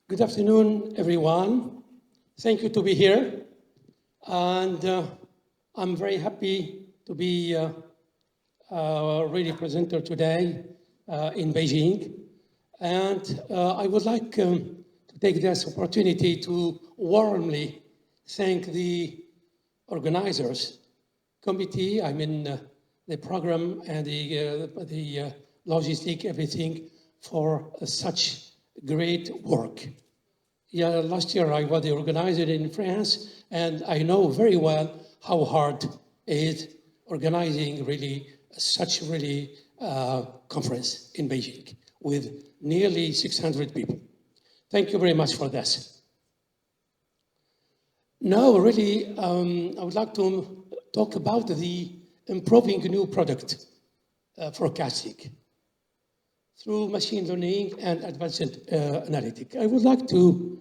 Good afternoon, everyone. Thank you to be here. And I'm very happy to be really presenter today in Beijing. And I would like to take this opportunity to warmly thank the organizers, committee, the program and the logistic, everything for such great work. Yeah, last year I was the organizer in France, and I know very well how hard it is organizing really such conference in Beijing with nearly 600 people. Thank you very much for this. Now, really, I would like to talk about the improving new product forecasting through machine learning and advanced analytics. I would like to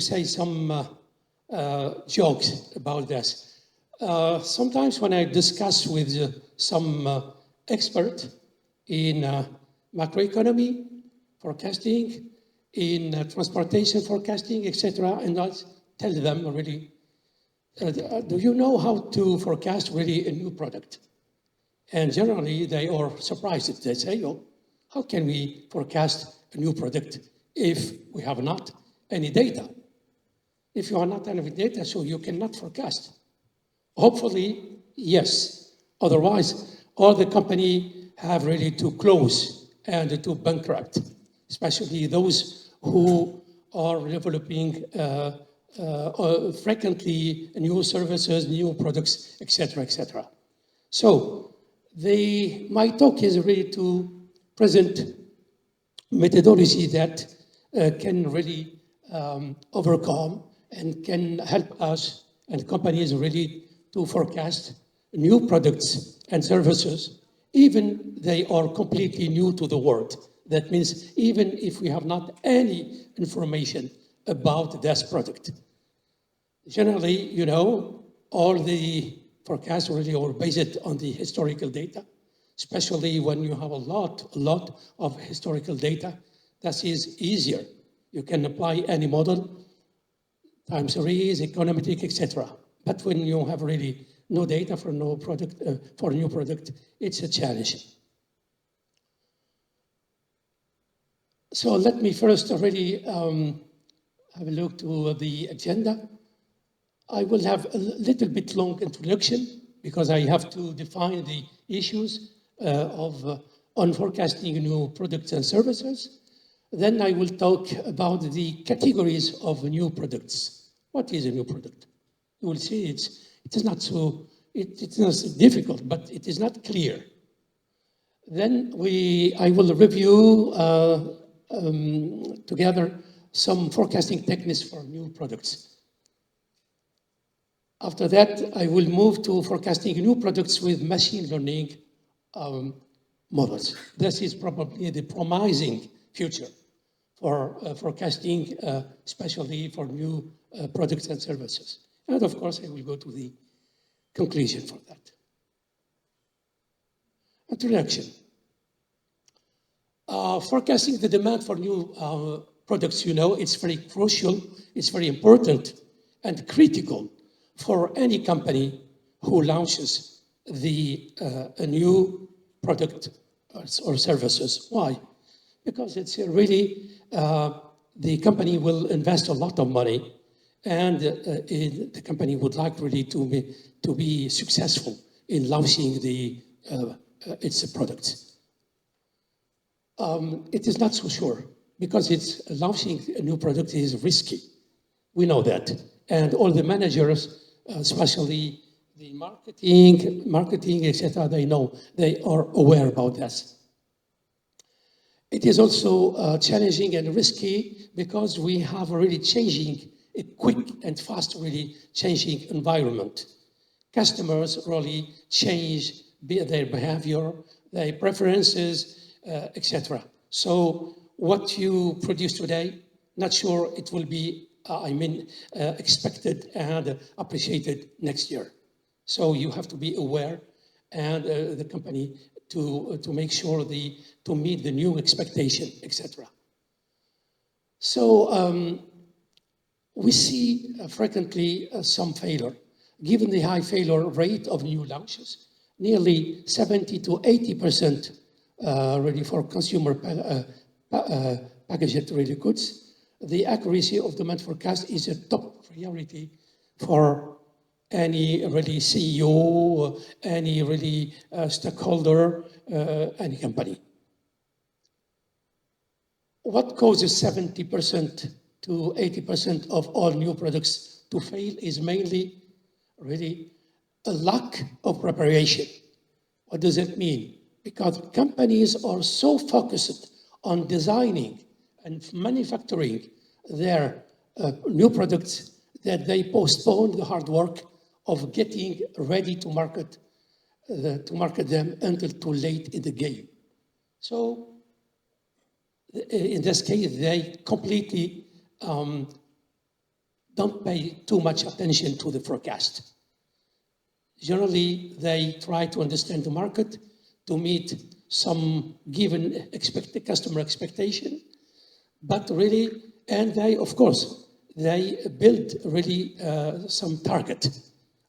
say some jokes about this. Sometimes when I discuss with some expert in macroeconomy forecasting, in transportation forecasting, etc., and I tell them really, do you know how to forecast really a new product? And generally they are surprised. They say, oh, how can we forecast a new product if we have not any data? If you are not any data, so you cannot forecast. Hopefully, yes. Otherwise, all the company have really to close and to bankrupt, especially those who are developing frequently new services, new products, etc., etc. So my talk is really to present methodology that can really overcome and can help us and companies really to forecast new products and services, even they are completely new to the world. That means even if we have not any information about this product. Generally, you know, all the forecasts really are based on the historical data, especially when you have a lot of historical data. That is easier. You can apply any model, time series, econometric, etc. But when you have really no data for no product, for a new product, it's a challenge. So let me first already have a look to the agenda. I will have a little bit long introduction because I have to define the issues on forecasting new products and services. Then I will talk about the categories of new products. What is a new product? You will see it is not so difficult, but it is not clear. Then I will review together some forecasting techniques for new products. After that, I will move to forecasting new products with machine learning models. This is probably the promising future for forecasting, especially for new products and services. And of course, I will go to the conclusion for that. Introduction. Forecasting the demand for new products, you know, it's very crucial, it's very important and critical for any company who launches a new product or services. Why? Because it's really, the company will invest a lot of money and the company would like really to be successful in launching its products. It is not so sure because launching a new product is risky. We know that. And all the managers, especially the marketing, etc., they know, they are aware about this. It is also challenging and risky because we have a really changing, a quick and fast really changing environment. Customers really change their behavior, their preferences, etc. So what you produce today, not sure it will be expected and appreciated next year. So you have to be aware and the company to make sure to meet the new expectation, etc. So we see frequently some failure. Given the high failure rate of new launches, nearly 70 to 80% ready for consumer packaged ready goods, the accuracy of demand forecast is a top priority for any really CEO, any really stakeholder, any company. What causes 70% to 80% of all new products to fail is mainly really a lack of preparation. What does it mean? Because companies are so focused on designing and manufacturing their new products that they postpone the hard work of getting ready to market them until too late in the game. So in this case, they completely don't pay too much attention to the forecast. Generally, they try to understand the market to meet some given customer expectation, but really, and they, of course, they build really some target.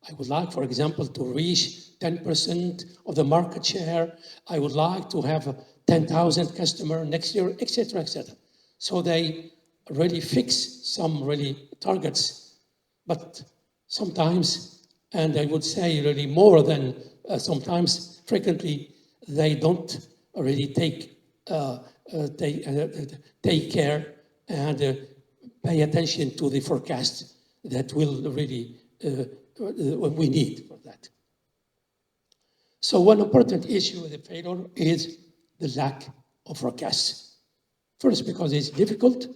I would like, for example, to reach 10% of the market share. I would like to have 10,000 customers next year, etc., etc. So they really fix some really targets, but sometimes, and I would say really more than sometimes, frequently, they don't really take care and pay attention to the forecast that will really we need for that. So one important issue with the failure is the lack of forecasts. First, because it's difficult.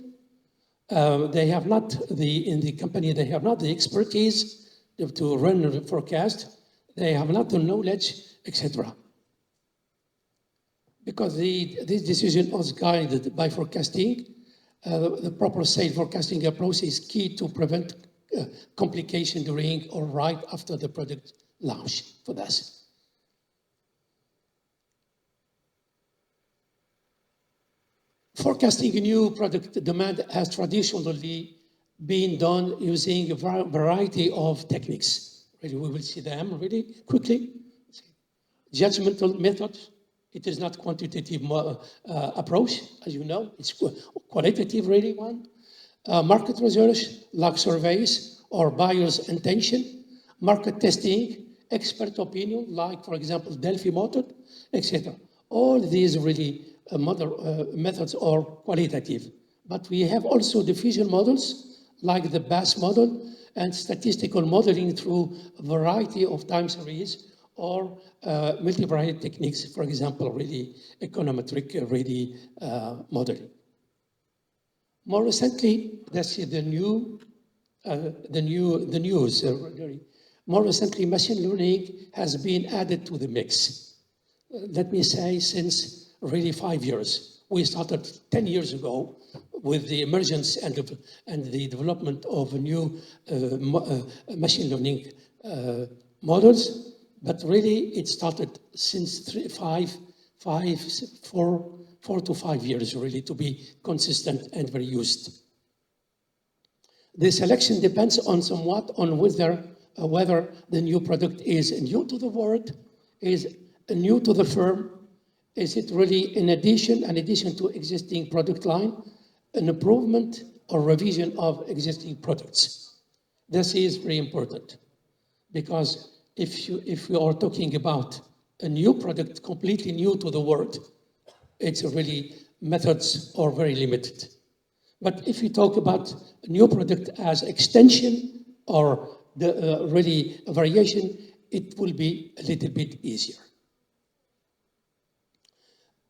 They have not in the company, they have not the expertise to run a forecast. They have not the knowledge, etc. Because this decision was guided by forecasting. The proper sales forecasting approach is key to prevent complication during or right after the product launch for us. Forecasting a new product demand has traditionally been done using a variety of techniques. Really, we will see them really quickly. Judgmental methods. It is not quantitative approach, as you know. It's qualitative really one. Market research, like surveys or buyer's intention. Market testing, expert opinion, like, for example, Delphi method, etc. All these really methods are qualitative. But we have also diffusion models, like the BAS model, and statistical modeling through a variety of time series or multivariate techniques, for example, really econometric really modeling. More recently, that's the news. More recently, machine learning has been added to the mix. Let me say, since really 5 years. We started 10 years ago with the emergence and the development of new machine learning models, but really it started since 4 to 5 years really to be consistent and very used. The selection depends on somewhat on whether the new product is new to the world, is new to the firm. Is it really in addition to existing product line, an improvement or revision of existing products? This is very important because if we are talking about a new product, completely new to the world, it's really methods are very limited. But if we talk about a new product as extension or the really variation, it will be a little bit easier.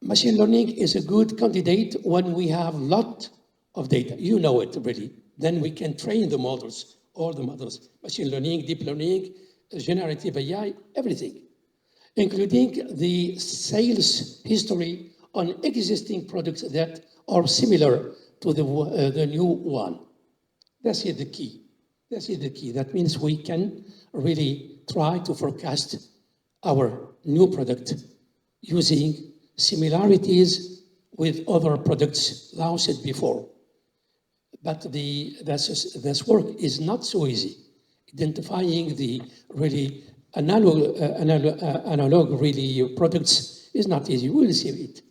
Machine learning is a good candidate when we have a lot of data. You know it really. Then we can train the models, all the models, machine learning, deep learning, generative AI, everything, including the sales history on existing products that are similar to the new one. That's the key. That's the key. That means we can really try to forecast our new product using similarities with other products launched before. But this work is not so easy. Identifying the really analog really products is not easy. We'll see it.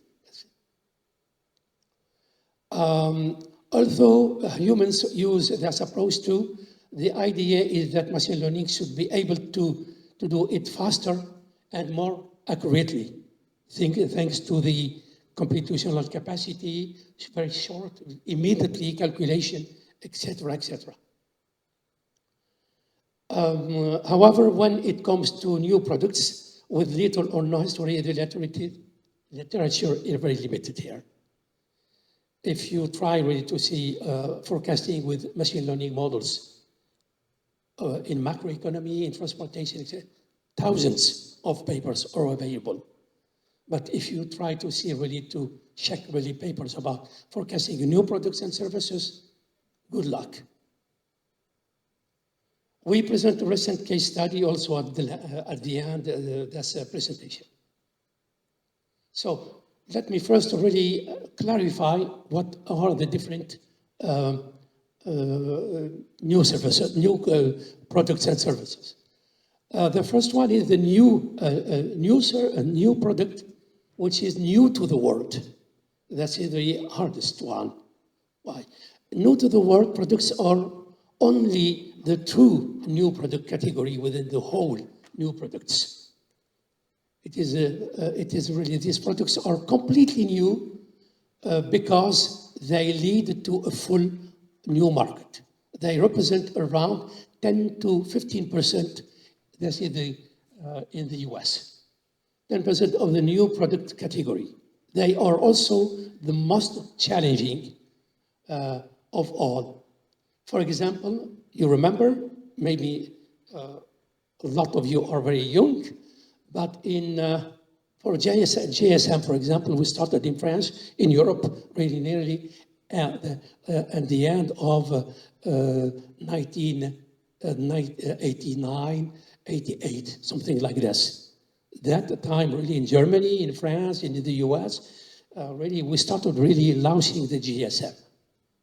Although humans use this approach too, the idea is that machine learning should be able to do it faster and more accurately, thanks to the computational capacity, very short, immediately calculation, etc., etc. However, when it comes to new products with little or no history, the literature is very limited here. If you try really to see forecasting with machine learning models in macroeconomy, in transportation, etc., thousands of papers are available. But if you try to see really to check really papers about forecasting new products and services, good luck. We present a recent case study also at the end of this presentation. So let me first really clarify what are the different new services, new products and services. The first one is the new product, which is new to the world. That's the hardest one. Why? New to the world products are only the true new product category within the whole new products. It is really, these products are completely new because they lead to a full new market. They represent around 10 to 15%, that's in the US. 10% of the new product category. They are also the most challenging of all. For example, you remember, maybe a lot of you are very young, but for GSM, for example, we started in France, in Europe, really nearly at the end of 1989, 88, something like this. That time, really in Germany, in France, in the US, really we started really launching the GSM.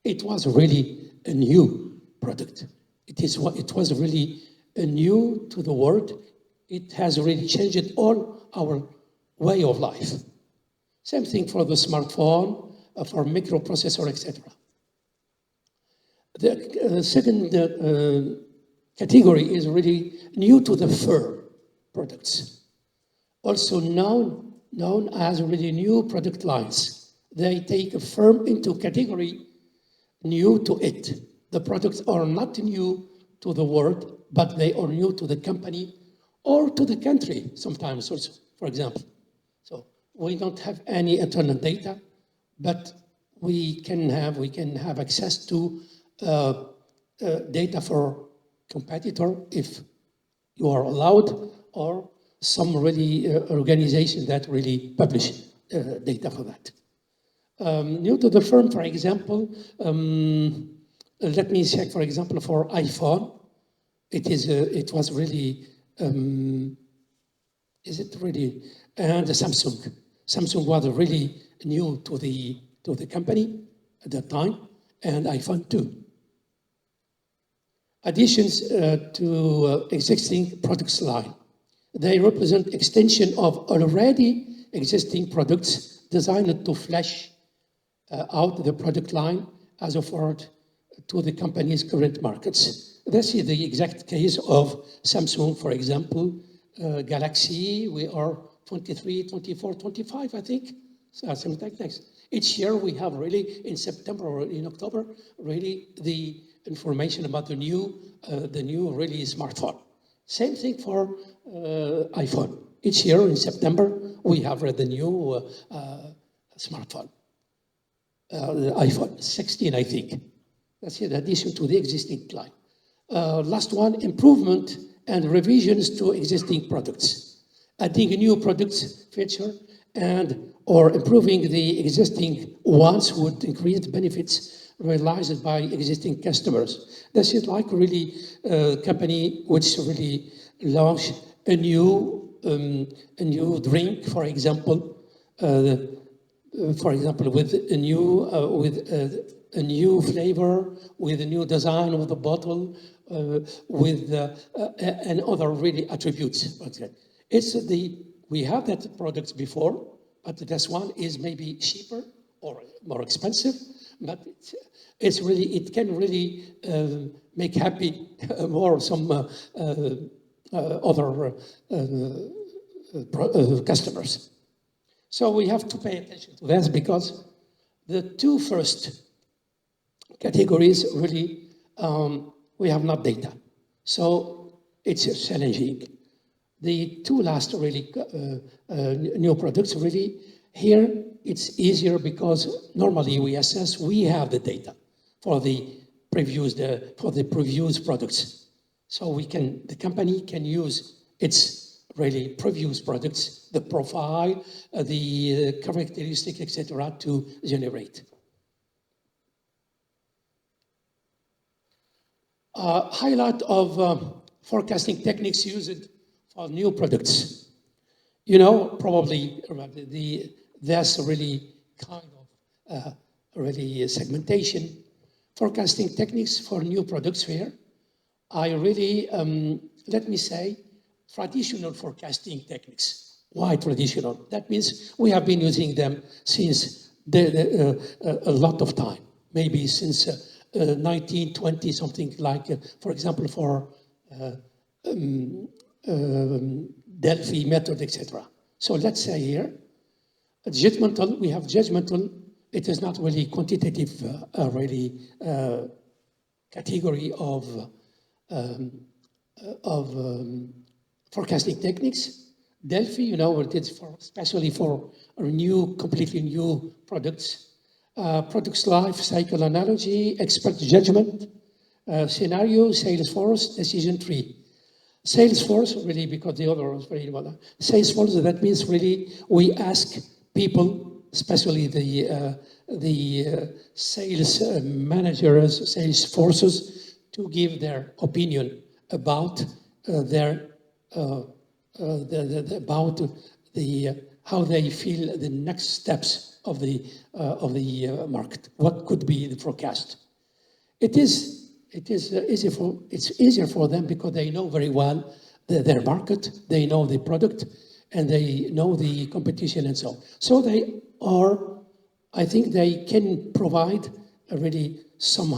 It was really a new product. It was really a new to the world. It has really changed all our way of life. Same thing for the smartphone, for microprocessor, etc. The second category is really new to the firm products, also known as really new product lines. They take a firm into category new to it. The products are not new to the world, but they are new to the company or to the country sometimes also, for example. So we don't have any internal data, but we can have access to data for competitor if you are allowed, or some really organization that really publish data for that. New to the firm, for example, let me check, for example, for iPhone. It was really, is it really, and Samsung. Samsung was really new to the company at that time, and iPhone too. Additions to existing products line. They represent extension of already existing products designed to flesh out the product line as offered to the company's current markets. This is the exact case of Samsung, for example, Galaxy. We are 23, 24, 25, I think. So something like this. Each year we have really, in September or in October, really the information about the new really smartphone. Same thing for iPhone. Each year in September, we have the new smartphone. The iPhone 16, I think. That's in addition to the existing line. Last one, improvement and revisions to existing products. Adding a new products feature and or improving the existing ones would increase the benefits realized by existing customers. This is like really a company which really launch a new drink, for example, with a new a new flavor, with a new design of the bottle, and other really attributes. Okay. We have that products before, but this one is maybe cheaper or more expensive, but it can really make happy more some other customers. So we have to pay attention to that, because the two first categories really, we have not data. So it's challenging. The two last really new products really, here it's easier because normally we assess, we have the data for the previous products. So the company can use its really previous products, the profile, the characteristic, etc., to generate. Highlight of forecasting techniques used for new products. You know, probably there's really kind of really segmentation. Forecasting techniques for new products here. I really, let me say, traditional forecasting techniques. Why traditional? That means we have been using them since a lot of time, maybe since 1920, something like, for example, for Delphi method, etc. So let's say here, judgmental, we have judgmental. It is not really quantitative, category of forecasting techniques. Delphi, you know, it is especially for completely new products. Products life cycle analogy, expert judgment, scenario, Salesforce, decision tree. Salesforce, really, because the other was very well. Salesforce, that means really we ask people, especially the sales managers, sales forces, to give their opinion about how they feel the next steps of the market. What could be the forecast? It's easier for them because they know very well their market, they know the product, and they know the competition and so on. So I think they can provide some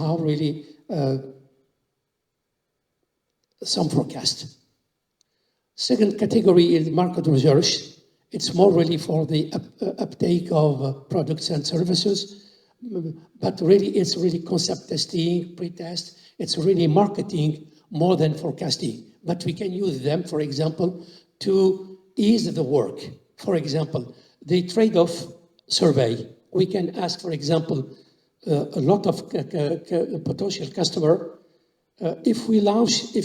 forecast. Second category is market research. It's more really for the uptake of products and services, but really it's really concept testing, pre-test. It's really marketing more than forecasting. But we can use them, for example, to ease the work. For example, the trade-off survey. We can ask, for example, a lot of potential customer, if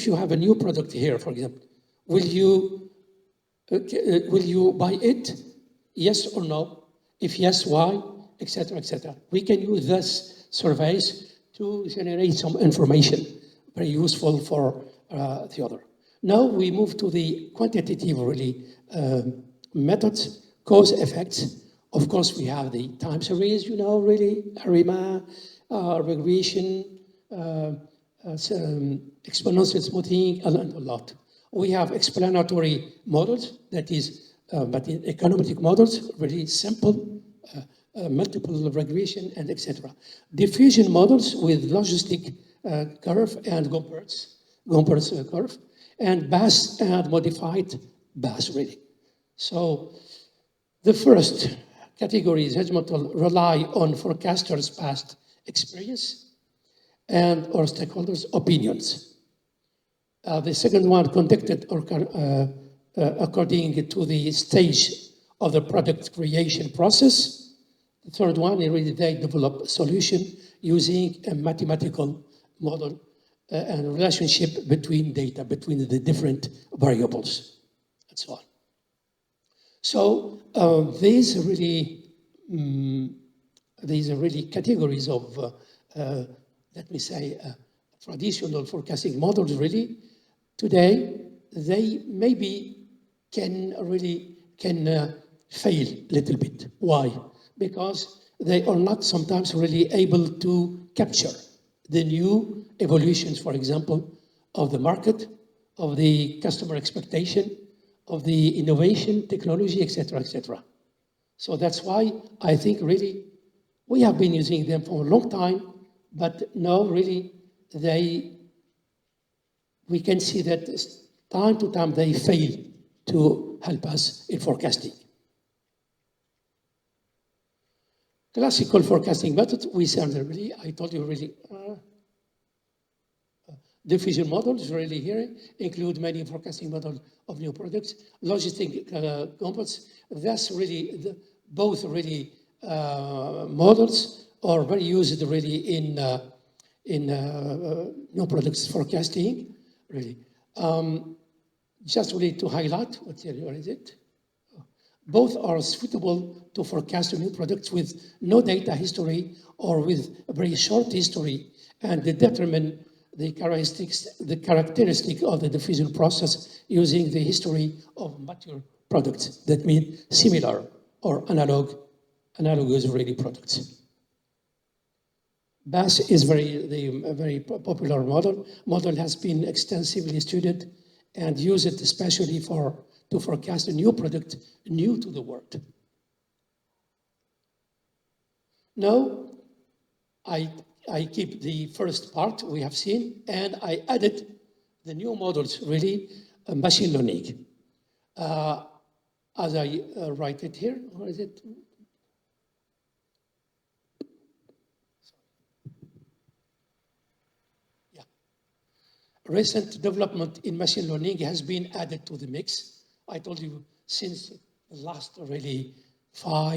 you have a new product here, for example, will you buy it? Yes or no? If yes, why? Etc., etc. We can use these surveys to generate some information, very useful for the other. Now we move to the quantitative methods, cause effects. Of course, we have the time series, you know, really, ARIMA, regression, exponential smoothing, and a lot. We have explanatory models, that is, but in econometric models, really simple, multiple regression, and etc. Diffusion models with logistic curve and Gompertz curve, and Bass and modified Bass, really. So the first category is judgmental, rely on forecasters' past experience and or stakeholders' opinions. The second one, conducted according to the stage of the product creation process. The third one, really they develop a solution using a mathematical model and relationship between data, between the different variables, and so on. So these are really categories of, let me say, traditional forecasting models. Really, today they maybe can fail a little bit. Why? Because they are not sometimes really able to capture the new evolutions, for example, of the market, of the customer expectation, of the innovation, technology, etc., etc. So that's why I think really we have been using them for a long time, but now really we can see that time to time they fail to help us in forecasting. Classical forecasting methods, we said really, I told you really, diffusion models really here include many forecasting models of new products. Logistic components, that's really, both really models are very used really in new products forecasting, really. Just really to highlight, where is it? Both are suitable to forecast new products with no data history or with a very short history, and they determine the characteristic of the diffusion process using the history of mature products. That means similar or analogous really products. BAS is a very popular model. Model has been extensively studied and used especially to forecast a new product new to the world. Now, I keep the first part we have seen, and I added the new models, really, machine learning. As I write it here, or is it? Yeah. Recent development in machine learning has been added to the mix. I told you since the last really 4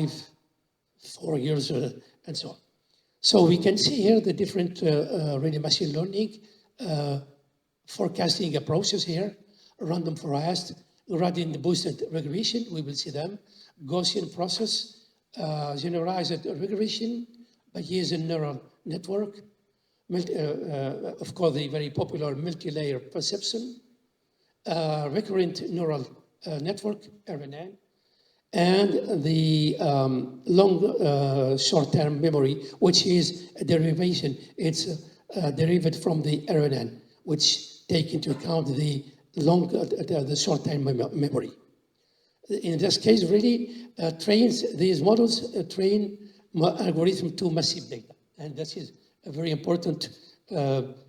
years and so on. So we can see here the different really machine learning forecasting approaches here, random forest, gradient boosted regression, we will see them, Gaussian process, generalized regression, Bayesian neural network, of course the very popular multi-layer perception, recurrent neural network, RNN, and the long short-term memory, which is a derivation. It's derived from the RNN, which take into account the short-term memory. In this case, really these models train algorithm to massive data, and this is a very important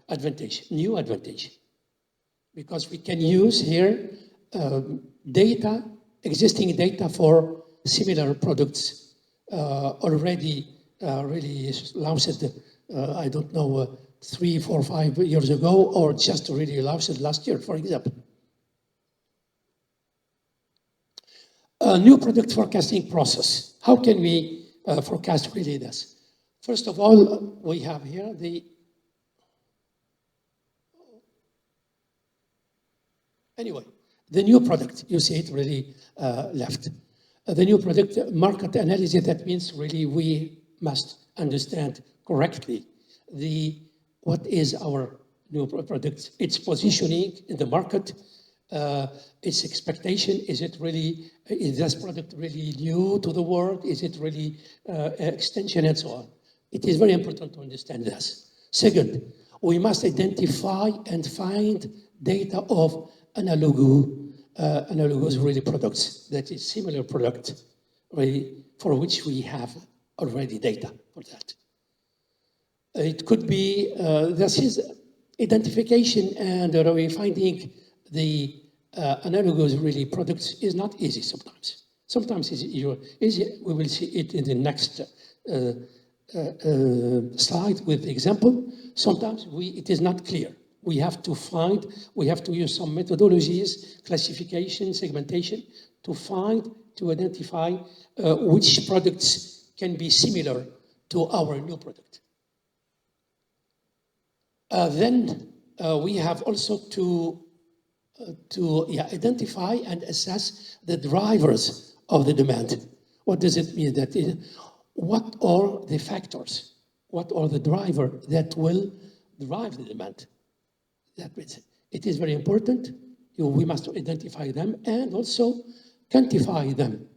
advantage, new advantage, because we can use here existing data for similar products already really launched, I don't know, 3, 4, 5 years ago, or just really launched last year, for example. A new product forecasting process. How can we forecast really this? First of all, we have here the new product, you see it really left. The new product market analysis, that means really we must understand correctly what is our new product, its positioning in the market, its expectation. Is this product really new to the world? Is it really extension and so on? It is very important to understand this. Second, we must identify and find data of analogous really products, that is similar product really, for which we have already data for that. It could be, this is identification and finding the analogous really products is not easy sometimes. Sometimes it's easy. We will see it in the next slide with the example. Sometimes it is not clear. We have to use some methodologies, classification, segmentation, to identify which products can be similar to our new product. Then we have also to identify and assess the drivers of the demand. What does it mean? What are the factors? What are the drivers that will drive the demand? That means it is very important. We must identify them and also quantify them.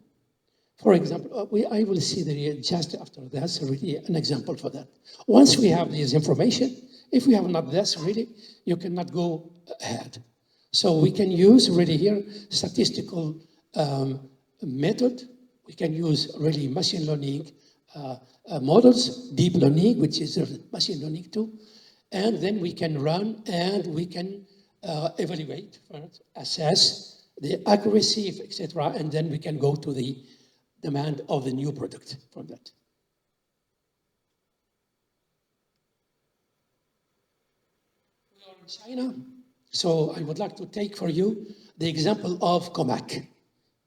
For example, I will see just after this really an example for that. Once we have this information, if we have not this really, you cannot go ahead. So we can use really here statistical method. We can use really machine learning models, deep learning, which is machine learning too. And then we can run and we can evaluate, assess the accuracy, etc. And then we can go to the demand of the new product from that. We are in China, so I would like to take for you the example of Comac.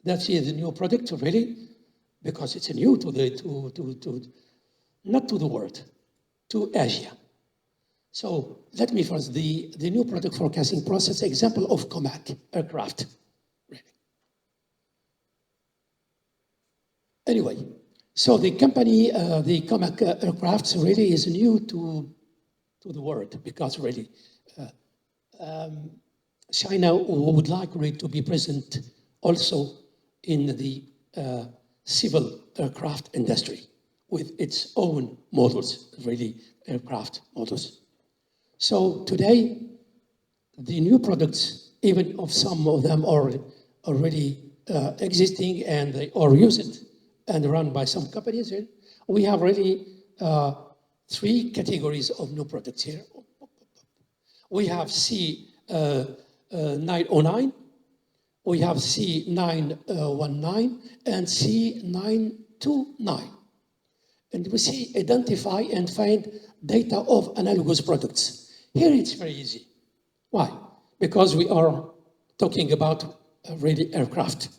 That is the new product, really, because it's new to the, not to the world, to Asia. So let me first, the new product forecasting process, example of Comac aircraft, really. Anyway, so the company, the Comac aircraft really is new to the world because really China would like really to be present also in the civil aircraft industry with its own models, really aircraft models. So today, the new products, even if some of them are already existing and they are used and run by some companies, we have really 3 categories of new products here. We have C909, we have C919, and C929. And we see, identify and find data of analogous products. Here it's very easy. Why? Because we are talking about really aircraft.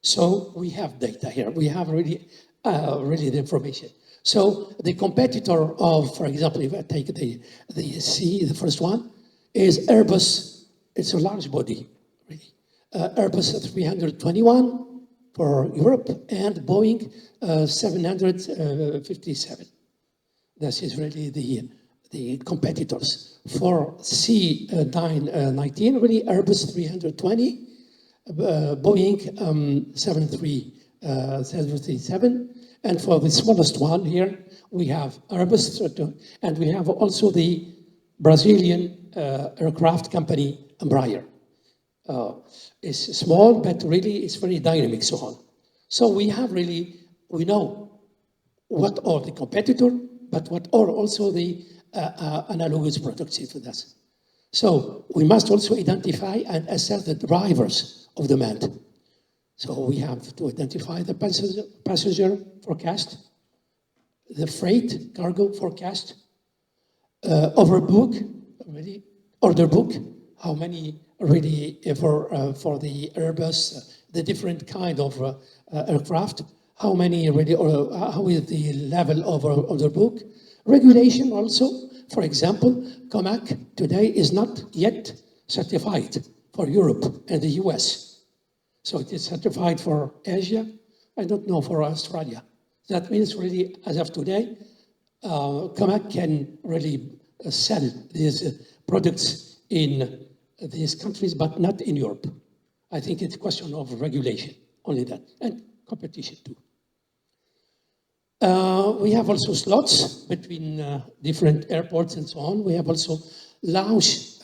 So we have data here. We have really the information. So the competitor of, for example, if I take the C, the first one, is Airbus. It's a large body, really. Airbus 321 for Europe and Boeing 757. This is really the competitors. For C919, really Airbus 320, Boeing 737, and for the smallest one here, we have Airbus, and we have also the Brazilian aircraft company, Embraer. It's small, but really it's very dynamic, so on. So we have really, we know what are the competitor, but what are also the analogous products for this. So we must also identify and assess the drivers of demand. So we have to identify the passenger forecast, the freight cargo forecast, overbook, already, order book, how many already for the Airbus, the different kind of aircraft, how many already, or how is the level of order book, regulation also. For example, Comac today is not yet certified for Europe and the US. So it is certified for Asia, I don't know, for Australia. That means really, as of today, Comac can really sell these products in these countries, but not in Europe. I think it's a question of regulation, only that, and competition too. We have also slots between different airports and so on. We have also launch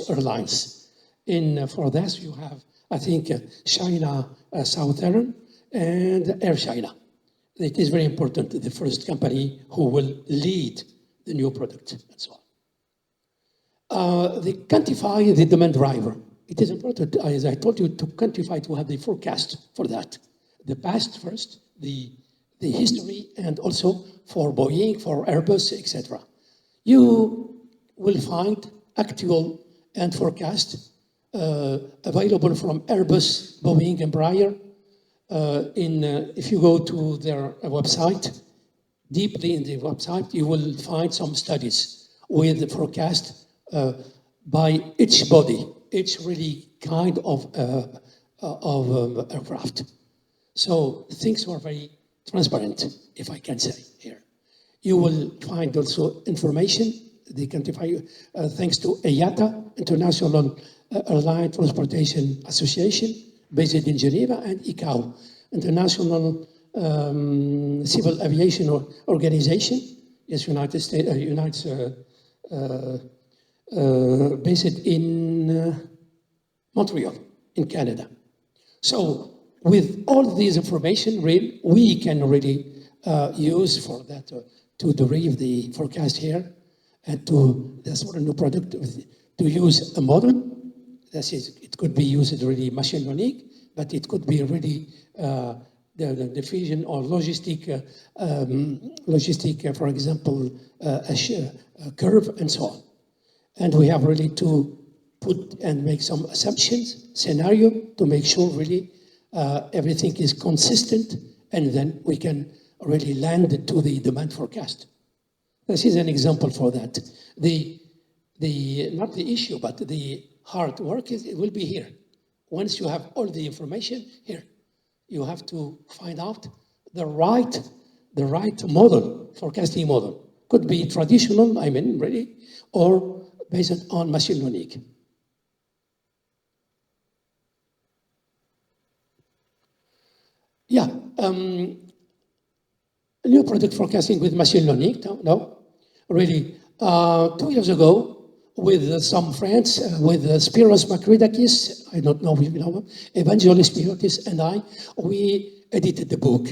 airlines. For this, you have, I think, China Southern and Air China. It is very important, the first company who will lead the new product and so on. They quantify the demand driver. It is important, as I told you, to quantify, to have the forecast for that. The past first, the history, and also for Boeing, for Airbus, etc. You will find actual and forecast available from Airbus, Boeing, and Embraer. If you go to their website, deeply in the website, you will find some studies with the forecast by each body, each really kind of aircraft. So things are very transparent, if I can say here. You will find also information, they quantify, thanks to IATA, International Airline Transportation Association, based in Geneva, and ICAO, International Civil Aviation Organization, yes, United States, based in Montreal, in Canada. So with all these information, we can really use for that to derive the forecast here, and to, that's for a new product, to use a model. That is, it could be used really machine learning, but it could be really the diffusion or logistic, for example, a curve and so on. And we have really to put and make some assumptions, scenario, to make sure really everything is consistent, and then we can really land to the demand forecast. This is an example for that. Not the issue, but the hard work it will be here. Once you have all the information here, you have to find out the right model, forecasting model. Could be traditional, I mean, really, or based on machine learning. Yeah, new product forecasting with machine learning, no, really. 2 years ago, with some friends, with Spiros Makridakis, I don't know if you know him, Evangelos Spirotis and we edited the book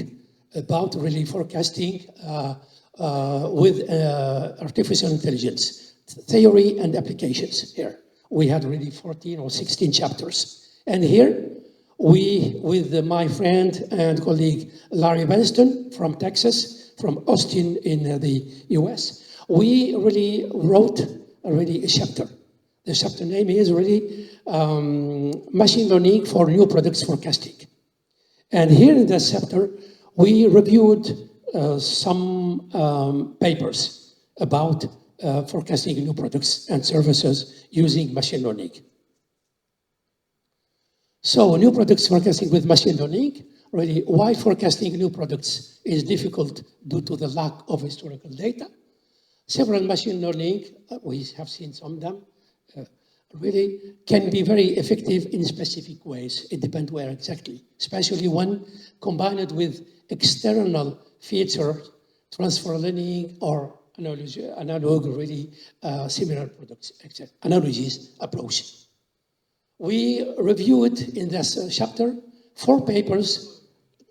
about really forecasting with artificial intelligence, theory and applications here. We had really 14 or 16 chapters. And here, we, with my friend and colleague Larry Benston from Texas, from Austin in the US, we really wrote already a chapter. The chapter name is really Machine Learning for New Products Forecasting. And here in this chapter, we reviewed some papers about forecasting new products and services using machine learning. So new products forecasting with machine learning, really, why forecasting new products is difficult due to the lack of historical data. Several machine learning, we have seen some of them, really can be very effective in specific ways. It depends where exactly, especially when combined with external features, transfer learning or analog, really similar products, analogies approach. We reviewed in this chapter 4 papers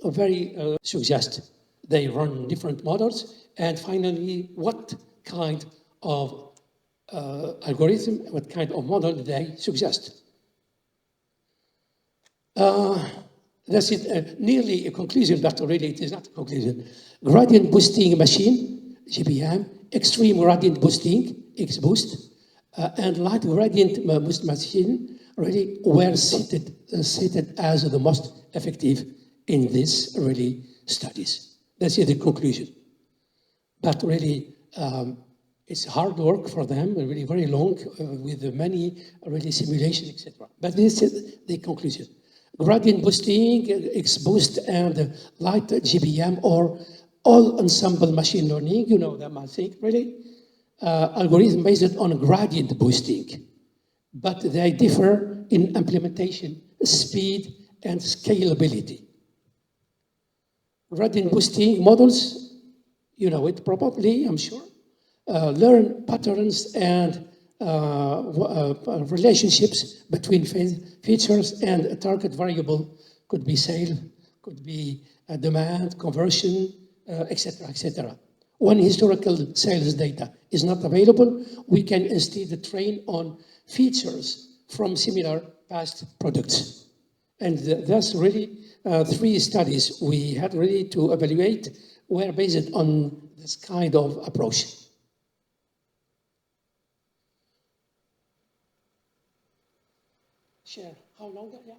very suggest they run different models, and finally what kind of algorithm, what kind of model they suggest. That's it, nearly a conclusion, but really it is not a conclusion. Gradient boosting machine, GBM, extreme gradient boosting, XBoost, and light gradient boost machine really were cited as the most effective in these really studies. That's the conclusion. But really, it's hard work for them, really very long, with many really simulations, etc. But this is the conclusion. Gradient boosting, XBoost, and light GBM, or all ensemble machine learning, you know them, I think, really, algorithm based on gradient boosting. But they differ in implementation, speed, and scalability. Gradient boosting models, you know it probably, I'm sure, learn patterns and relationships between features and a target variable. Could be sale, could be demand, conversion, etc., etc. When historical sales data is not available, we can instead train on features from similar past products. And that's really 3 studies we had really to evaluate were based on this kind of approach. Share, how long? Yeah,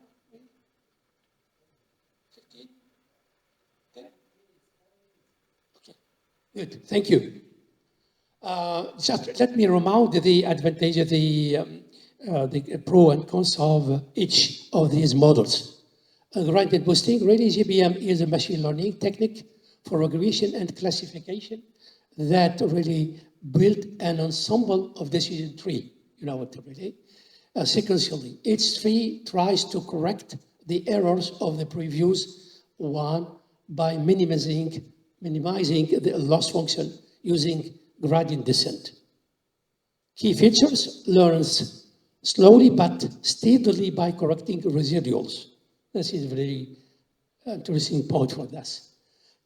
15? Okay. Okay, good, thank you. Just let me remind the advantage of the pro and cons of each of these models. Gradient boosting, really GBM is a machine learning technique for regression and classification that really built an ensemble of decision tree, you know what really, sequentially. Each tree tries to correct the errors of the previous one by minimizing the loss function using gradient descent. Key features: learns slowly but steadily by correcting residuals. This is a very interesting point for this.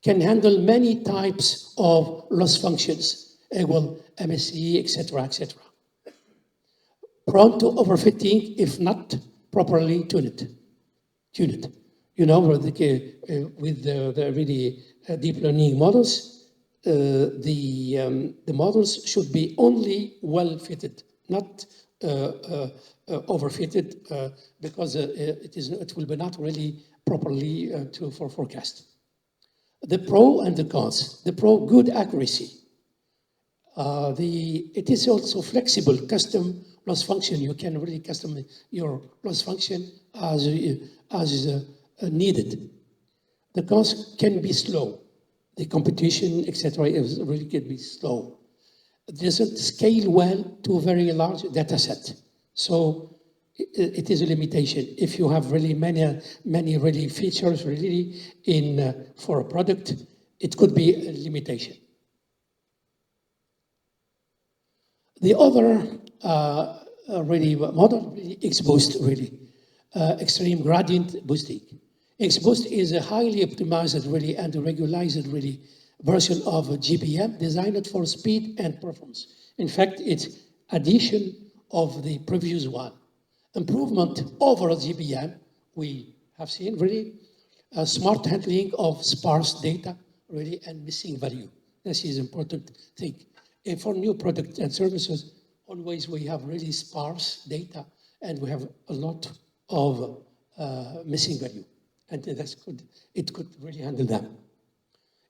Can handle many types of loss functions, equal MSE, etc., etc. Prone to overfitting if not properly tuned. You know, with the really deep learning models, the models should be only well fitted, not overfitted, because it will be not really properly for forecast. The pro and the cons. The pro, good accuracy. It is also flexible, custom loss function. You can really custom your loss function as needed. The cons can be slow. The competition, etc., really can be slow. It doesn't scale well to a very large data set. So it is a limitation. If you have really many really features really for a product, it could be a limitation. The other really model, really XBoost, really extreme gradient boosting. XBoost is a highly optimized really and regularized really version of a GBM designed for speed and performance. In fact, it's addition of the previous one. Improvement over GBM, we have seen really smart handling of sparse data really and missing value. This is important thing. And for new products and services, always we have really sparse data and we have a lot of missing value. And it could really handle them.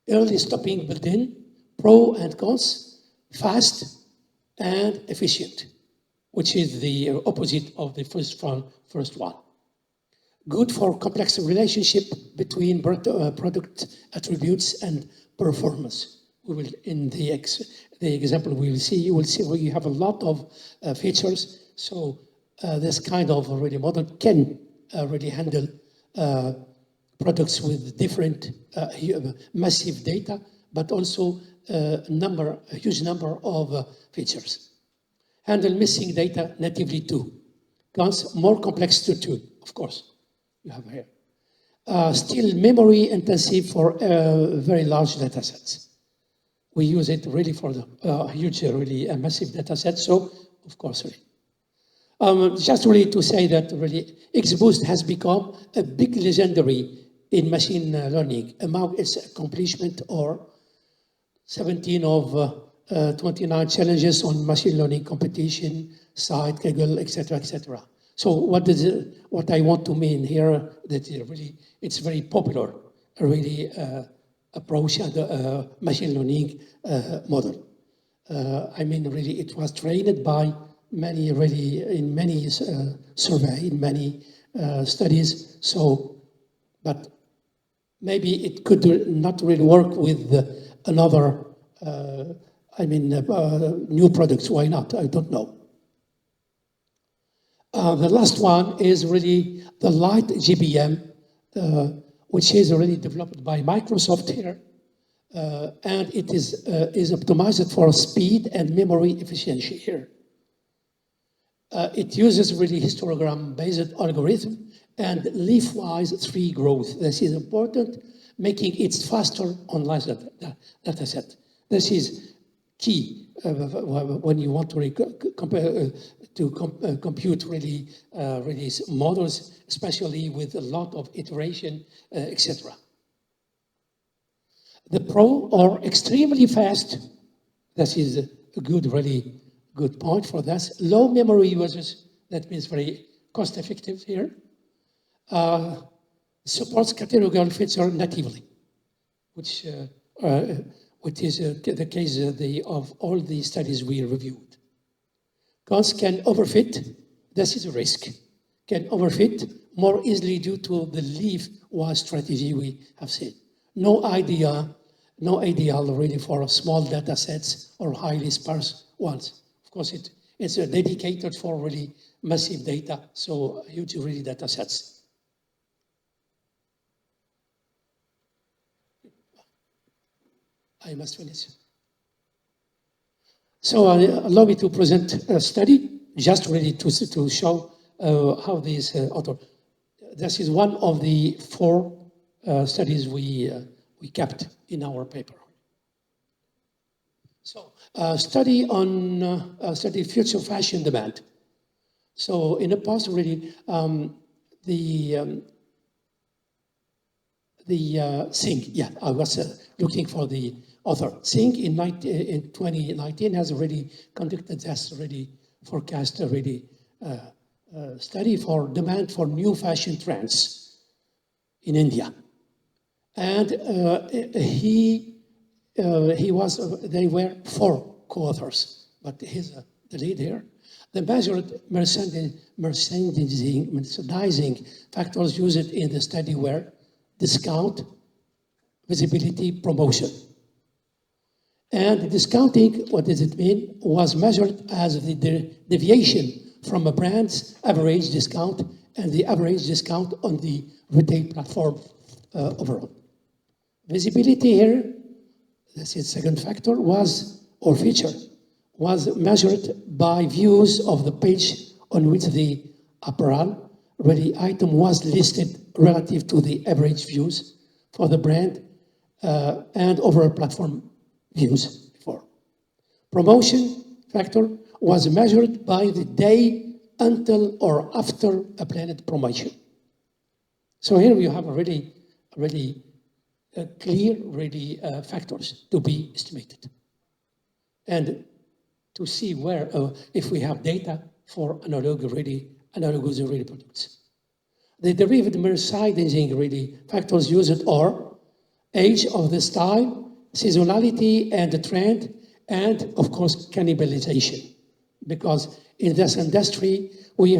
Early stopping built in, pro and cons, fast and efficient, which is the opposite of the first one. Good for complex relationship between product attributes and performance. We will, in the example we will see, you will see where you have a lot of features. So this kind of already model can already handle products with different massive data, but also a huge number of features. Handle missing data natively too. Cons, more complex to tune, of course, you have here. Still memory intensive for very large data sets. We use it really for the huge, really massive data sets, so of course, really. Just really to say that really XBoost has become a big legendary in machine learning among its accomplishment or 17 of 29 challenges on machine learning competition, site, Kaggle, etc., etc. So what I want to mean here that it's very popular, really approach and machine learning model. I mean, really, it was trained by many, really, in many survey, in many studies. So, but maybe it could not really work with another, new products. Why not? I don't know. The last one is really the light GBM, which is already developed by Microsoft here. And it is optimized for speed and memory efficiency here. It uses really histogram-based algorithm and leaf-wise tree growth. This is important, making it faster on large data set. This is key when you want to compute really models, especially with a lot of iteration, etc. The pro are extremely fast. This is a really good point for this. Low memory usage, that means very cost effective here. Supports categorical feature natively, which is the case of all the studies we reviewed. Cons can overfit, this is a risk. Can overfit more easily due to the leaf-wise strategy we have seen. No ideal really for small data sets or highly sparse ones. Of course, it's dedicated for really massive data, so huge really data sets. I must finish. So allow me to present a study, just really to show how this author. This is one of the 4 studies we kept in our paper. So study future fashion demand. So in the past, really, the Singh, yeah, I was looking for the author. Singh in 2019 has already conducted this already forecast already study for demand for new fashion trends in India, and they were 4 co-authors, but he's the lead here. The measured merchandising factors used in the study were discount, visibility, promotion. And discounting, what does it mean, was measured as the deviation from a brand's average discount and the average discount on the retail platform overall. Visibility here, that's its second factor, was measured by views of the page on which the apparel ready item was listed relative to the average views for the brand and overall platform views before. Promotion factor was measured by the day until or after a planned promotion. So here we have already clear factors to be estimated. And to see where, if we have data for analogous products. The derived merchandising factors used are age of the style, seasonality and the trend, and of course cannibalization. Because in this industry, we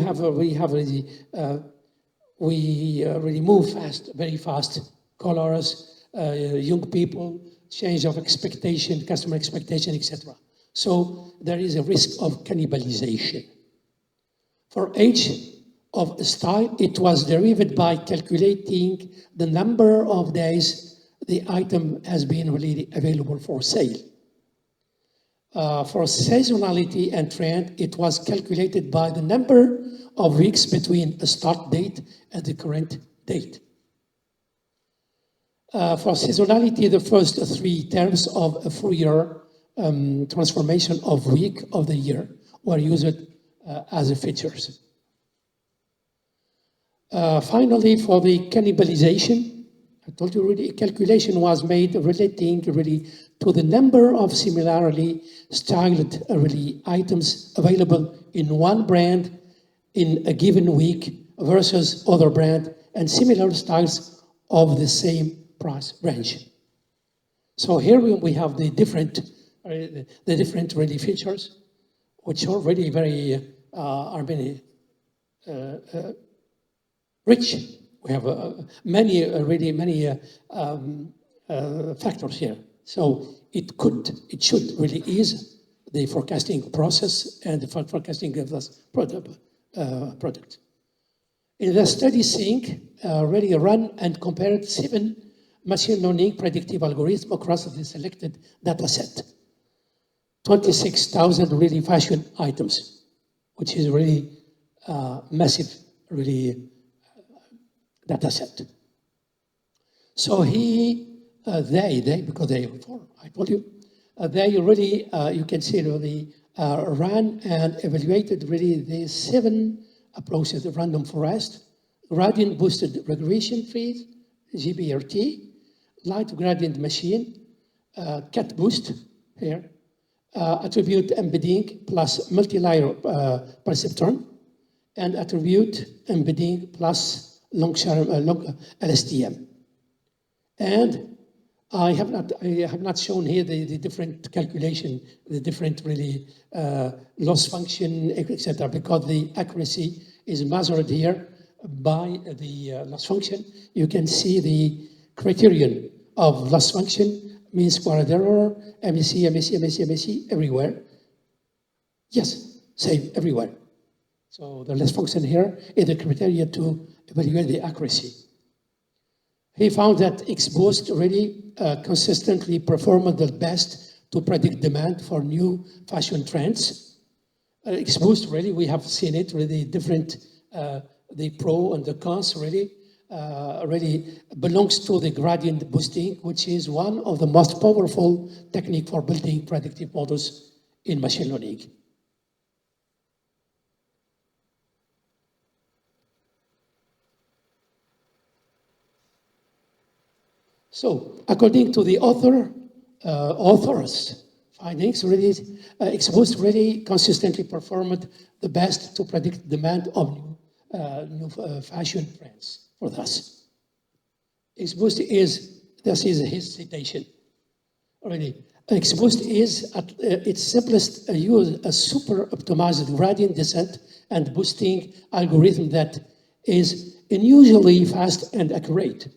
move fast, very fast. Colors, young people, change of expectation, customer expectation, etc. So there is a risk of cannibalization. For age of style, it was derived by calculating the number of days the item has been really available for sale. For seasonality and trend, it was calculated by the number of weeks between the start date and the current date. For seasonality, the first 3 terms of a Fourier transformation of week of the year were used as features. Finally, for the cannibalization, I told you already, a calculation was made relating really to the number of similarly styled items available in one brand in a given week versus other brand and similar styles of the same price range. So here we have the different features, which are really very rich. We have many factors here. So it should really ease the forecasting process and the forecasting of this product. In the study Sync, really run and compared 7 machine learning predictive algorithms across the selected data set. 26,000 really fashion items, which is really massive, really data set. So because they were 4, I told you, they really, you can see really ran and evaluated really the 7 approaches of random forest, gradient boosted regression trees, GBRT, light gradient machine, cat boost here, attribute embedding plus multi-layer perceptron, and attribute embedding plus long LSTM. And I have not shown here the different calculation, the different really loss function, etc., because the accuracy is measured here by the loss function. You can see the criterion of loss function, mean squared error, MAC, everywhere. Yes, same everywhere. So the loss function here is the criteria to evaluate the accuracy. He found that exposed really consistently performed the best to predict demand for new fashion trends. Exposed really, we have seen it really different, the pro and the cons really belongs to the gradient boosting, which is one of the most powerful technique for building predictive models in machine learning. So, according to the authors' findings, really exposed really consistently performed the best to predict demand of new fashion trends for us. Exposed is, this is his citation, really. Exposed is at its simplest use a super optimized gradient descent and boosting algorithm that is unusually fast and accurate.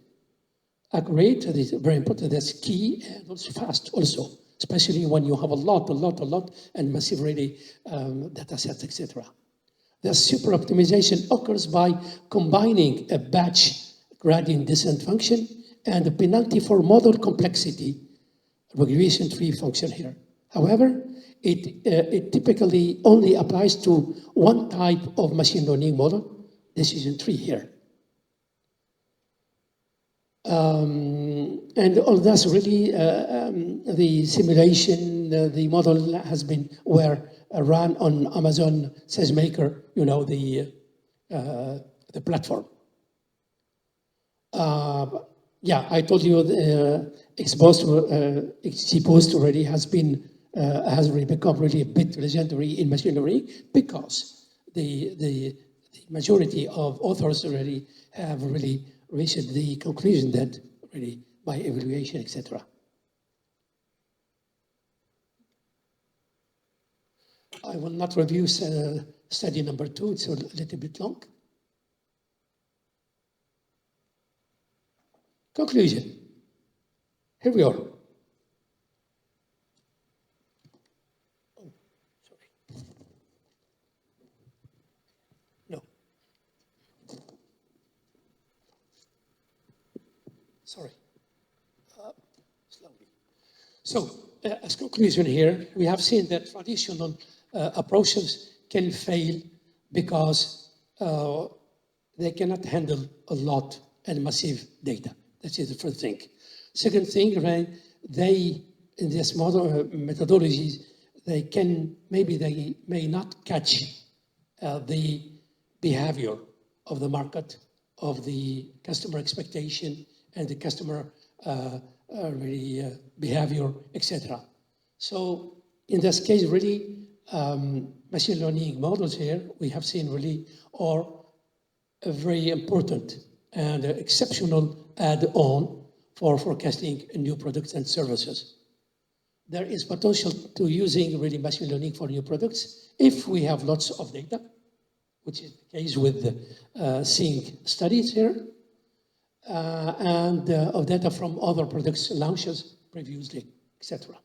Accurate, that is very important, that's key, and also fast also, especially when you have a lot, and massive really data sets, etc. The super optimization occurs by combining a batch gradient descent function and a penalty for model complexity regression tree function here. However, it typically only applies to one type of machine learning model, decision tree here. And all that's really the simulation, the model has been run on Amazon SageMaker, you know, the platform. Yeah, I told you XPost already has really become really a bit legendary in machine learning because the majority of authors already have really reached the conclusion that really by evaluation, etc. I will not review study number 2, it's a little bit long. Conclusion. Here we are. Oh, sorry. No. Sorry. Slowly. So, as conclusion here, we have seen that traditional approaches can fail because they cannot handle a lot and massive data. That is the first thing. Second thing, right, they, in this model methodologies, they may not catch the behavior of the market, of the customer expectation, and the customer behavior, etc. So in this case, really, machine learning models here, we have seen really are a very important and exceptional add-on for forecasting new products and services. There is potential to using really machine learning for new products if we have lots of data, which is the case with seeing studies here, and of data from other products launches previously, etc.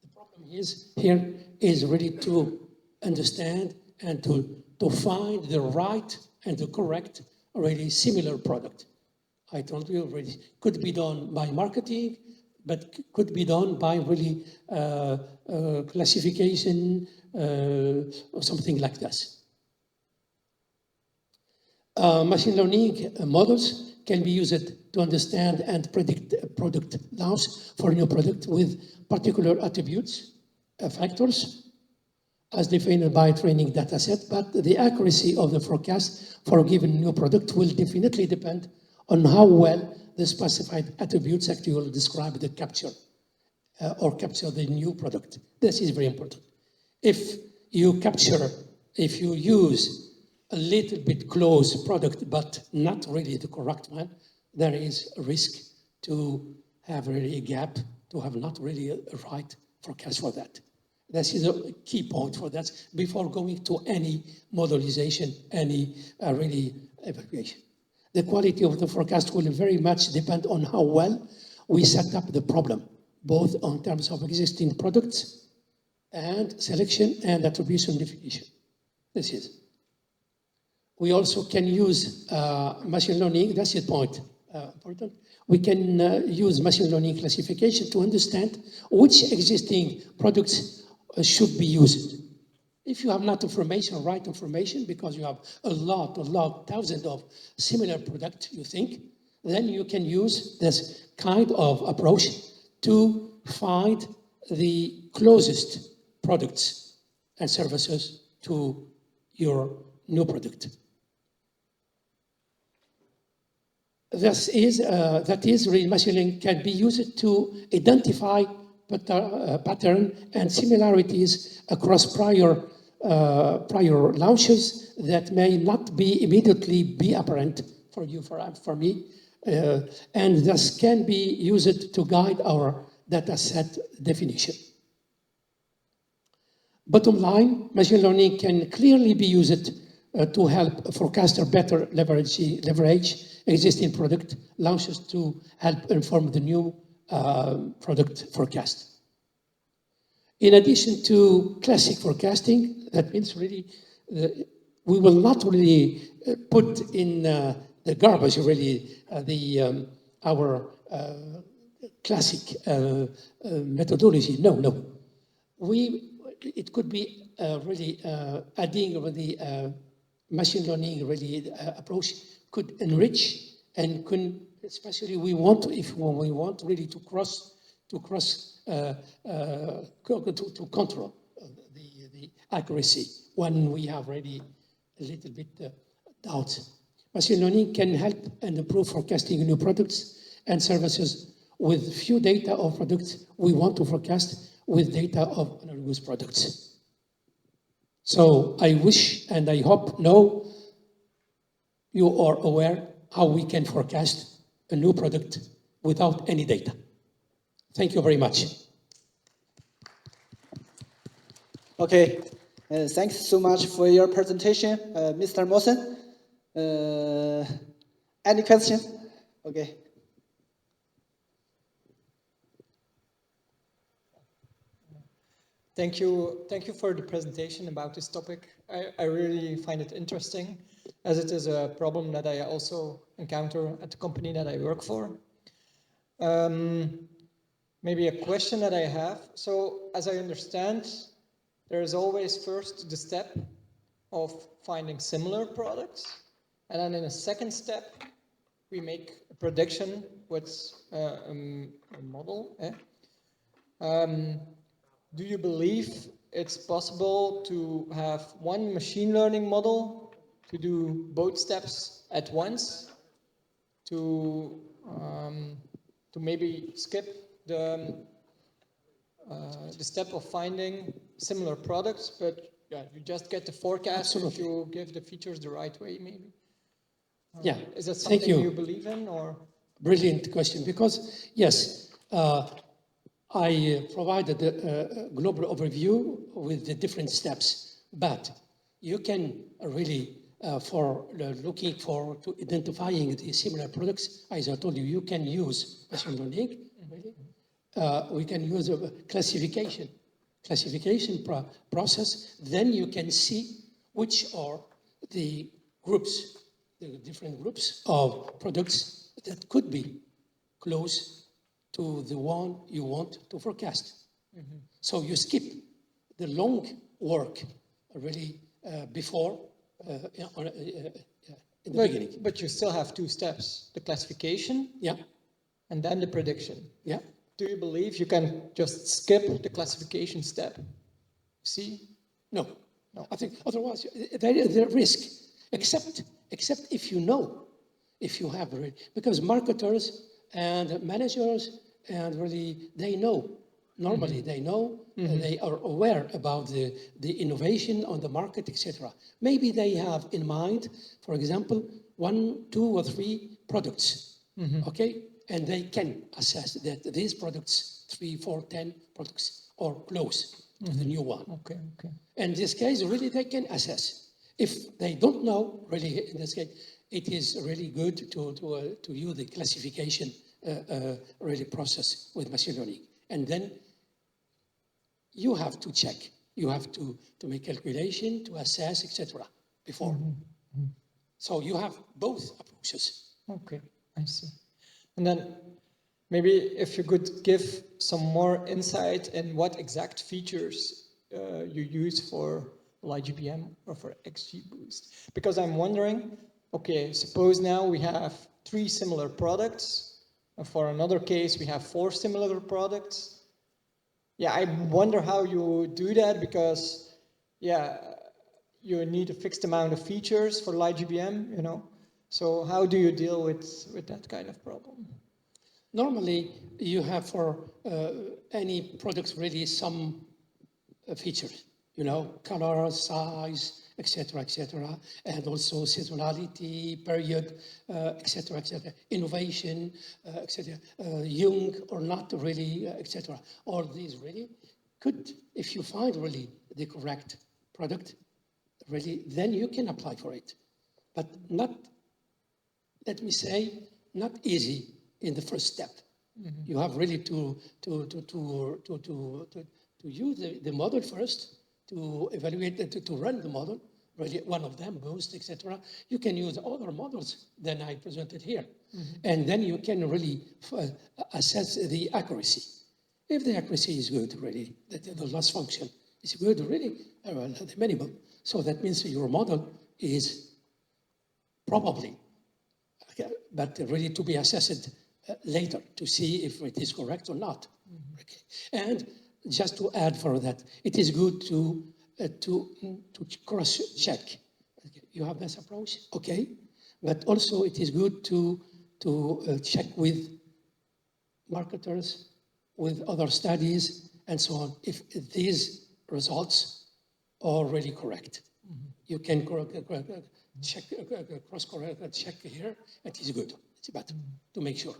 The problem is here is really to understand and to find the right and the correct, really similar product. I told you already, could be done by marketing, but could be done by really classification or something like this. Machine learning models can be used to understand and predict product launch for a new product with particular attributes, factors, as defined by training data set, but the accuracy of the forecast for a given new product will definitely depend on how well the specified attributes actually describe the capture or capture the new product. This is very important. If you use a little bit close product, but not really the correct one, there is a risk to have really a gap, to have not really a right forecast for that. This is a key point for that before going to any modelization, any really evaluation. The quality of the forecast will very much depend on how well we set up the problem, both in terms of existing products and selection and attribution definition. This is. We also can use machine learning, that's the point, important. We can use machine learning classification to understand which existing products should be used. If you have not information, right information, because you have a lot, thousands of similar products, you think, then you can use this kind of approach to find the closest products and services to your new product. That is, really machine learning can be used to identify pattern and similarities across prior launches that may not be immediately be apparent for you, for me, and thus can be used to guide our data set definition. Bottom line, machine learning can clearly be used to help forecaster better leverage existing product launches to help inform the new product forecast. In addition to classic forecasting, that means really we will not really put in the garbage really our classic methodology. No. It could be really adding the machine learning really approach could enrich and could, especially when we want really to control the accuracy when we have already a little bit doubt. Machine learning can help and improve forecasting new products and services with few data of products we want to forecast with data of analogous products. So I wish and I hope now you are aware how we can forecast a new product without any data. Thank you very much. Okay, thanks so much for your presentation, Mr. Mohsen. Any questions? Okay. Thank you for the presentation about this topic. I really find it interesting, as it is a problem that I also encounter at the company that I work for. Maybe a question that I have. So, as I understand, there is always first the step of finding similar products, and then in a second step, we make a prediction with a model. Do you believe it's possible to have one machine learning model to do both steps at once, to maybe skip the step of finding similar products, but yeah, you just get the forecast if you give the features the right way, maybe? Yeah, is that something you believe in, or? Brilliant question, because yes, I provided a global overview with the different steps, but you can really, for looking for to identifying the similar products, as I told you, you can use machine learning. Really. We can use a classification process. Then you can see which are the groups, the different groups of products that could be close to the one you want to forecast. Mm-hmm. So you skip the long work really before in the beginning. But you still have two steps, the classification, yeah, and then the prediction. Yeah. Do you believe you can just skip the classification step? See? No. I think otherwise there is a risk, except if you know, if you have, because marketers and managers, and really they know, normally mm-hmm. they know, mm-hmm. They are aware about the innovation on the market, etc. Maybe they have in mind, for example, 1, 2, or 3 products, mm-hmm. okay? And they can assess that these products, 3, 4, 10 products, are close mm-hmm. to the new one. Okay. In this case, really they can assess. If they don't know, really in this case, it is really good to use the classification really process with machine learning. And then you have to check, you have to make calculation, to assess, etc. before. Mm-hmm. So you have both approaches. Okay, I see. And then maybe if you could give some more insight in what exact features you use for LightGBM or for XGBoost. Because I'm wondering, okay, suppose now we have 3 similar products, and for another case we have 4 similar products. Yeah, I wonder how you do that, because yeah, you need a fixed amount of features for LightGBM, you know. So how do you deal with that kind of problem? Normally, you have for any product really some features, you know, color, size, etc., and also seasonality, period, etc., innovation, etc., young or not really, etc. All these really could, if you find really the correct product, really, then you can apply for it. But not, let me say, not easy in the first step. Mm-hmm. You have really to use the model first, to evaluate, to run the model, really one of them, Boost, etc. You can use other models than I presented here. Mm-hmm. And then you can really assess the accuracy. If the accuracy is good, really, the loss function is good, really, the minimum. So that means your model is probably, but really to be assessed later to see if it is correct or not. Mm-hmm. Okay. And just to add for that, it is good to cross-check. You have this approach, okay, but also it is good to check with marketers, with other studies, and so on, if these results are really correct. Mm-hmm. You can check, cross-correct, check here, it is good. It's better to make sure.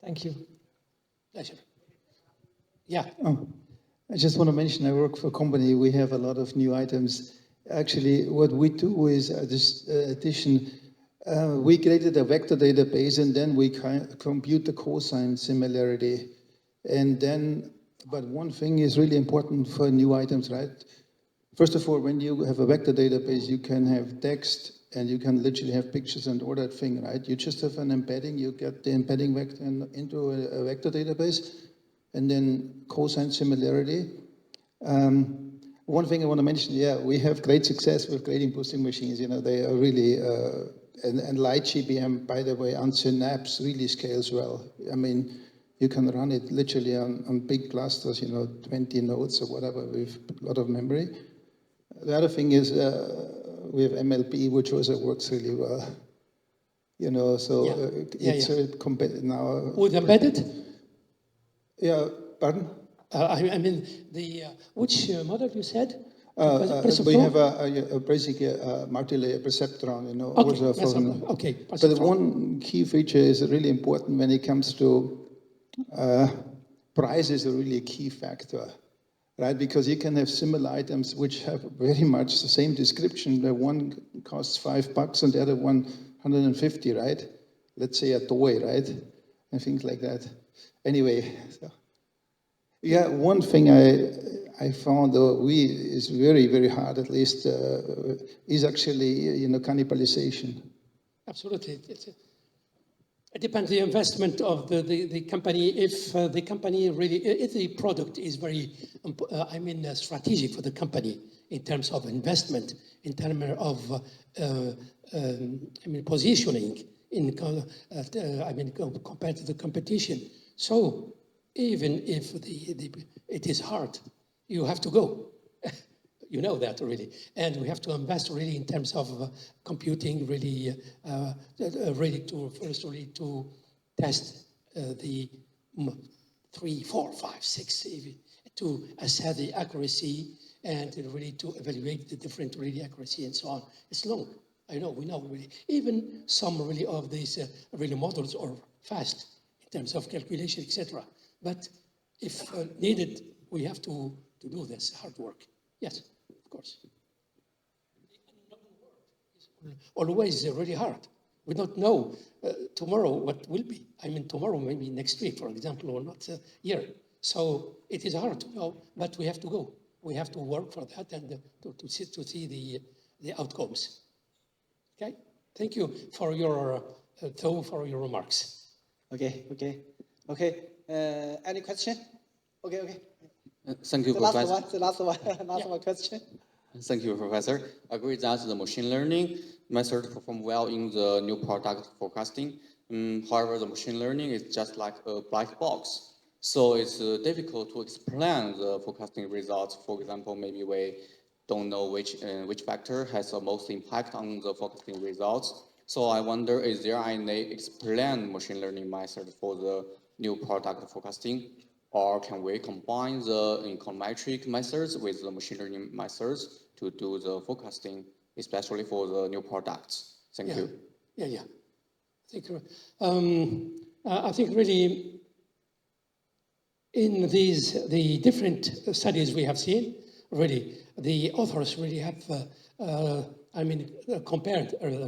Thank you. Pleasure. Yeah. Oh, I just want to mention, I work for a company, we have a lot of new items. Actually, what we do is this addition, we created a vector database and then we compute the cosine similarity. And then, but one thing is really important for new items, right? First of all, when you have a vector database, you can have text and you can literally have pictures and all that thing, right? You just have an embedding, you get the embedding vector into a vector database, and then cosine similarity. One thing I want to mention, yeah, we have great success with gradient boosting machines. You know, they are really, and LightGBM, by the way, on Synapse really scales well. I mean, you can run it literally on big clusters, you know, 20 nodes or whatever with a lot of memory. The other thing is we have MLP, which also works really well. You know, so it's now. With embedded? Yeah, pardon? I mean, the which model you said? We have a basic multi-layer perceptron, you know. Okay. But one key feature is really important when it comes to price is a really key factor, right? Because you can have similar items which have very much the same description. The one costs $5 and the other one 150, right? Let's say a toy, right? And things like that. Anyway, so. Yeah, one thing I found is very, very hard, at least, is actually, you know, cannibalization. Absolutely. It depends the investment of the company. If the company really, if the product is very, strategic for the company in terms of investment, in terms of, positioning, compared to the competition. So even if it is hard, you have to go. You know that already. And we have to invest really in terms of computing, really, really to test the 3, 4, 5, 6, even, to assess the accuracy and really to evaluate the different really accuracy and so on. It's long. I know, we know really. Even some really of these really models are fast in terms of calculation, etc. But if needed, we have to do this hard work. Yes, of course. Always really hard. We don't know tomorrow what will be. I mean, tomorrow, maybe next week, for example, or not here. So it is hard to know, but we have to go. We have to work for that and to see the outcomes. Okay? Thank you for your for your remarks. Okay. Any question? Okay. Thank you, The Professor. last one question. Thank you, Professor. I agree that the machine learning method perform well in the new product forecasting. However, the machine learning is just like a black box. So it's difficult to explain the forecasting results. For example, maybe we don't know which factor has the most impact on the forecasting results. So I wonder, is there any explained machine learning method for the new product forecasting? Or can we combine the econometric methods with the machine learning methods to do the forecasting, especially for the new products? Thank you. Yeah. I think really in the different studies we have seen, really the authors really have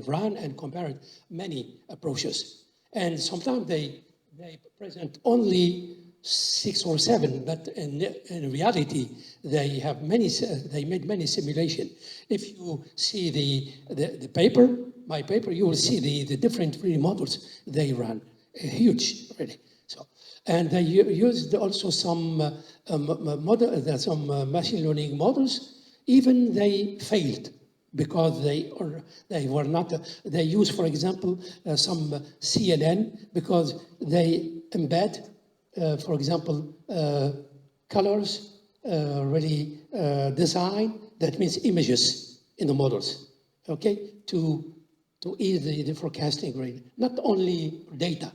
run and compared many approaches, and sometimes they present only 6 or 7, but in reality they made many simulations. If you see the paper, my paper, you will see the different really models they run, huge really. So, and they used also some machine learning models. Even they failed because they were not. They use, for example, some CNN because they embed, for example, colors, really design. That means images in the models. Okay, to ease the forecasting rate. Not only data,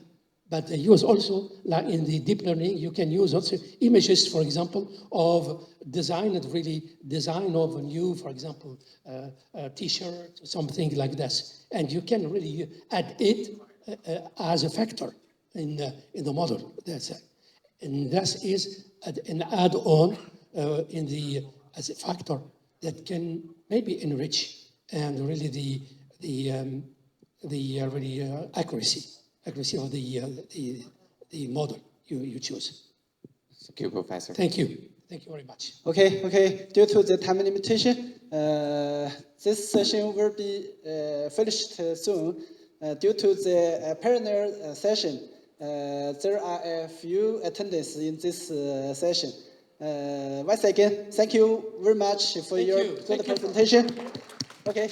but they use also, like in the deep learning, you can use also images, for example, of design of a new, for example, T-shirt, something like this. And you can really add it as a factor in the model. That's it. And that is an add-on as a factor that can maybe enrich and really the accuracy of the model you choose. Thank you, Professor. Thank you very much. Okay. Due to the time limitation, this session will be finished soon. Due to the panel session, there are a few attendees in this session. Once again, thank you very much for your good presentation. Okay.